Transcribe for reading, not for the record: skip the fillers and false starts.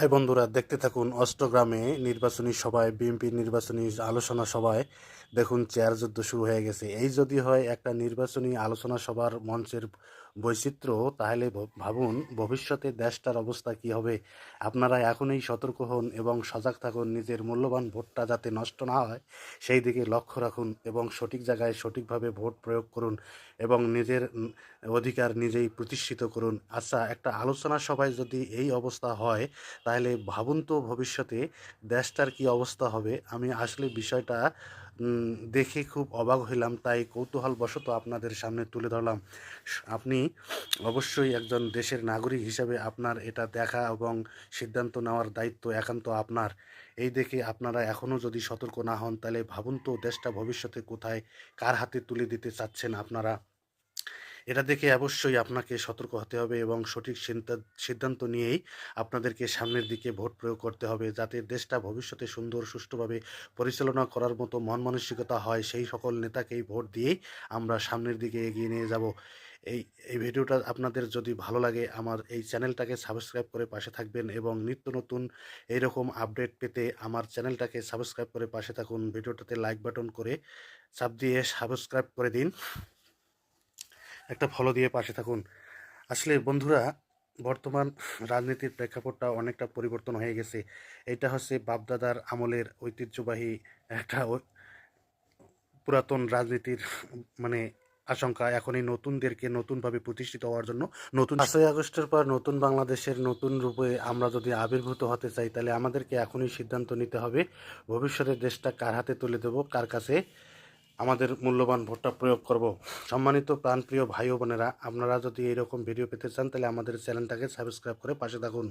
এই বন্ধুরা দেখতে থাকুন অষ্টগ্রামে নির্বাচনী সভায় বিএনপির নির্বাচনী আলোচনা সভায় দেখুন চেয়ার যুদ্ধ শুরু হয়ে গেছে। এই যদি হয় একটা নির্বাচনী আলোচনা সভার মঞ্চের বৈচিত্র্য, তাহলে ভাবুন ভবিষ্যতে দেশটার অবস্থা কি হবে। আপনারা এখনই সতর্ক হন এবং সজাগ থাকুন, নিজের মূল্যবান ভোটটা যাতে নষ্ট না হয় সেই দিকে লক্ষ্য রাখুন এবং সঠিক জায়গায় সঠিকভাবে ভোট প্রয়োগ করুন এবং নিজের অধিকার নিজেই প্রতিষ্ঠিত করুন। আচ্ছা, একটা আলোচনা সভায় যদি এই অবস্থা হয় তাহলে ভাবুন তো ভবিষ্যতে দেশটার কি অবস্থা হবে। আমি আসলে বিষয়টা দেখে খুব অবাক হইলাম, তাই কৌতূহলবশত আপনাদের সামনে তুলে ধরলাম। আপনি অবশ্যই একজন দেশের নাগরিক হিসেবে আপনার এটা দেখা এবং সিদ্ধান্ত নেওয়ার দায়িত্ব একান্ত আপনার। এই দেখে আপনারা এখনও যদি সতর্ক না হন তাহলে ভাবুন তো দেশটা ভবিষ্যতে কোথায়, কার হাতে তুলে দিতে চাচ্ছেন আপনারা। এটা দেখে অবশ্যই আপনাকে সতর্ক হতে হবে এবং সঠিক সিদ্ধান্ত নিয়েই আপনাদেরকে সামনের দিকে ভোট প্রয়োগ করতে হবে, যাতে দেশটা ভবিষ্যতে সুন্দর সুষ্ঠুভাবে পরিচালনা করার মতো মন মানসিকতা হয়। সেই সকল নেতাকেই ভোট দিয়েই আমরা সামনের দিকে এগিয়ে নিয়ে যাব। এই এই ভিডিওটা আপনাদের যদি ভালো লাগে আমার এই চ্যানেলটাকে সাবস্ক্রাইব করে পাশে থাকবেন এবং নিত্য নতুন এইরকম আপডেট পেতে আমার চ্যানেলটাকে সাবস্ক্রাইব করে পাশে থাকুন। ভিডিওটাতে লাইক বাটন করে চাপ দিয়ে সাবস্ক্রাইব করে দিন, একটা ফলো দিয়ে পাশে থাকুন। আসলে বন্ধুরা, বর্তমান রাজনীতির প্রেক্ষাপটটা অনেকটা পরিবর্তন হয়ে গেছে। এটা হচ্ছে বাপদাদার আমলের ঐতিহ্যবাহী একটা পুরাতন রাজনীতির মানে আশঙ্কা এখন এই নতুনদেরকে নতুনভাবে প্রতিষ্ঠিত হওয়ার জন্য নতুন 5ই আগস্টের পর নতুন বাংলাদেশের নতুন রূপে আমরা যদি আবির্ভূত হতে চাই তাহলে আমাদেরকে এখনই সিদ্ধান্ত নিতে হবে ভবিষ্যতে দেশটা কার হাতে তুলে দেব, কার কাছে আমাদের মূল্যবান ভোটটা প্রয়োগ করব। সম্মানিত প্রাণপ্রিয় ভাই ও বোনেরা, আপনারা যদি এরকম ভিডিও পেতে চান তাহলে আমাদের চ্যানেলটাকে সাবস্ক্রাইব করে পাশে থাকুন।